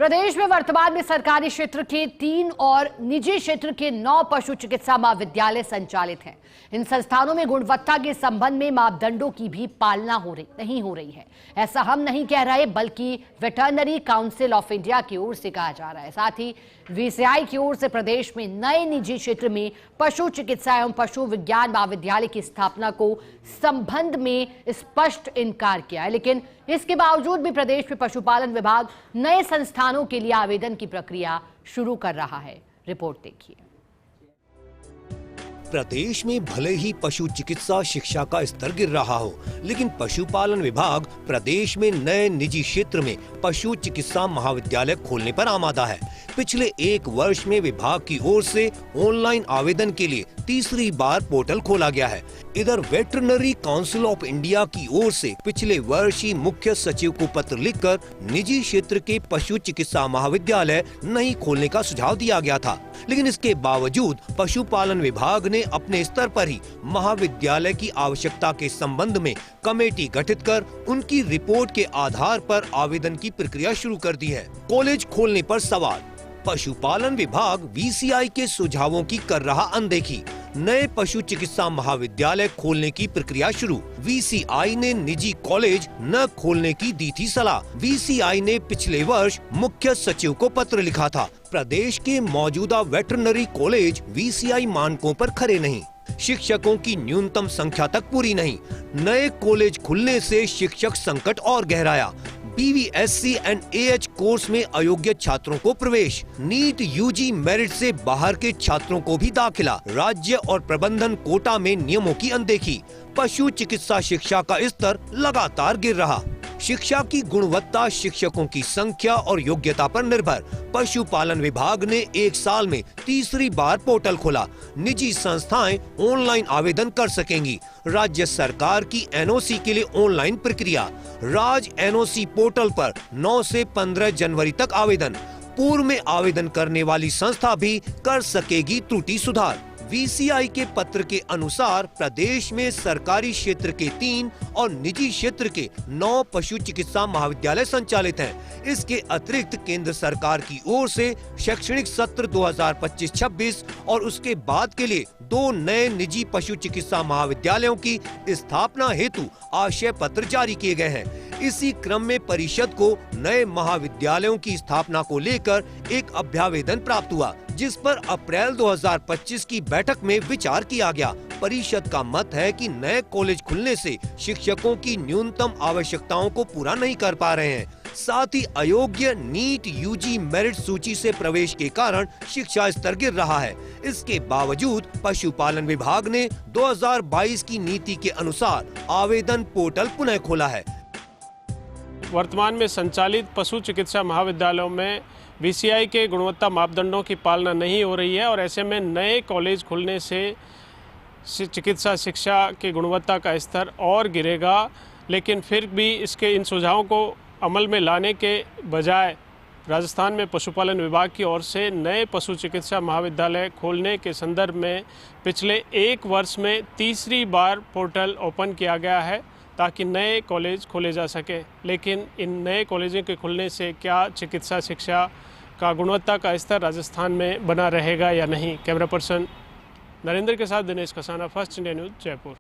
प्रदेश में वर्तमान में सरकारी क्षेत्र के 3 और निजी क्षेत्र के 9 पशु चिकित्सा महाविद्यालय संचालित हैं। इन संस्थानों में गुणवत्ता के संबंध में मापदंडों की भी पालना नहीं हो रही है। ऐसा हम नहीं कह रहे, बल्कि वेटरनरी काउंसिल ऑफ इंडिया की ओर से कहा जा रहा है। साथ ही वीसीआई की ओर से प्रदेश में नए निजी क्षेत्र में पशु चिकित्सा एवं पशु विज्ञान महाविद्यालय की स्थापना को संबंध में स्पष्ट इनकार किया है। लेकिन इसके बावजूद भी प्रदेश में पशुपालन विभाग नए संस्थानों के लिए आवेदन की प्रक्रिया शुरू कर रहा है। रिपोर्ट देखिए। प्रदेश में भले ही पशु चिकित्सा शिक्षा का स्तर गिर रहा हो, लेकिन पशुपालन विभाग प्रदेश में नए निजी क्षेत्र में पशु चिकित्सा महाविद्यालय खोलने पर आमादा है। पिछले 1 वर्ष में विभाग की ओर से ऑनलाइन आवेदन के लिए तीसरी बार पोर्टल खोला गया है। इधर वेटरनरी काउंसिल ऑफ इंडिया की ओर से पिछले वर्ष ही मुख्य सचिव को पत्र लिखकर निजी क्षेत्र के पशु चिकित्सा महाविद्यालय नहीं खोलने का सुझाव दिया गया था, लेकिन इसके बावजूद पशुपालन विभाग ने अपने स्तर पर ही महाविद्यालय की आवश्यकता के संबंध में कमेटी गठित कर उनकी रिपोर्ट के आधार पर आवेदन की प्रक्रिया शुरू कर दी है। कॉलेज खोलने पर सवाल। पशुपालन विभाग वीसीआई के सुझावों की कर रहा अनदेखी। नए पशु चिकित्सा महाविद्यालय खोलने की प्रक्रिया शुरू। वीसीआई ने निजी कॉलेज न खोलने की दी थी सलाह। वीसीआई ने पिछले वर्ष मुख्य सचिव को पत्र लिखा था। प्रदेश के मौजूदा वेटरनरी कॉलेज वीसीआई मानकों पर खरे नहीं, शिक्षकों की न्यूनतम संख्या तक पूरी नहीं। नए कॉलेज खुलने से शिक्षक संकट और गहराया। बीवीएससी एंड एएच कोर्स में अयोग्य छात्रों को प्रवेश। नीट यूजी मेरिट से बाहर के छात्रों को भी दाखिला। राज्य और प्रबंधन कोटा में नियमों की अनदेखी। पशु चिकित्सा शिक्षा का स्तर लगातार गिर रहा। शिक्षा की गुणवत्ता शिक्षकों की संख्या और योग्यता पर निर्भर। पशुपालन विभाग ने 1 साल में तीसरी बार पोर्टल खोला। निजी संस्थाएं ऑनलाइन आवेदन कर सकेंगी। राज्य सरकार की एनओसी के लिए ऑनलाइन प्रक्रिया। राज एनओसी पोर्टल पर 9 से 15 जनवरी तक आवेदन। पूर्व में आवेदन करने वाली संस्था भी कर सकेगी त्रुटि सुधार। वीसीआई के पत्र के अनुसार प्रदेश में सरकारी क्षेत्र के 3 और निजी क्षेत्र के 9 पशु चिकित्सा महाविद्यालय संचालित हैं। इसके अतिरिक्त केंद्र सरकार की ओर से शैक्षणिक सत्र 2025-26 और उसके बाद के लिए 2 नए निजी पशु चिकित्सा महाविद्यालयों की स्थापना हेतु आशय पत्र जारी किए गए हैं। इसी क्रम में परिषद को नए महाविद्यालयों की स्थापना को लेकर एक अभ्यावेदन प्राप्त हुआ, जिस पर अप्रैल 2025 की बैठक में विचार किया गया। परिषद का मत है कि नए कॉलेज खुलने से शिक्षकों की न्यूनतम आवश्यकताओं को पूरा नहीं कर पा रहे हैं। साथ ही अयोग्य नीट यूजी मेरिट सूची से प्रवेश के कारण शिक्षा स्तर गिर रहा है। इसके बावजूद पशुपालन विभाग ने 2022 की नीति के अनुसार आवेदन पोर्टल पुनः खोला है। वर्तमान में संचालित पशु चिकित्सा महाविद्यालयों में वीसीआई के गुणवत्ता मापदंडों की पालना नहीं हो रही है और ऐसे में नए कॉलेज खुलने से चिकित्सा शिक्षा की गुणवत्ता का स्तर और गिरेगा। लेकिन फिर भी इसके इन सुझावों को अमल में लाने के बजाय राजस्थान में पशुपालन विभाग की ओर से नए पशु चिकित्सा महाविद्यालय खोलने के संदर्भ में पिछले 1 वर्ष में तीसरी बार पोर्टल ओपन किया गया है ताकि नए कॉलेज खोले जा सके। लेकिन इन नए कॉलेजों के खुलने से क्या चिकित्सा शिक्षा का गुणवत्ता का स्तर राजस्थान में बना रहेगा या नहीं। कैमरा पर्सन नरेंद्र के साथ Dinesh Kasana, first India news, Jaipur.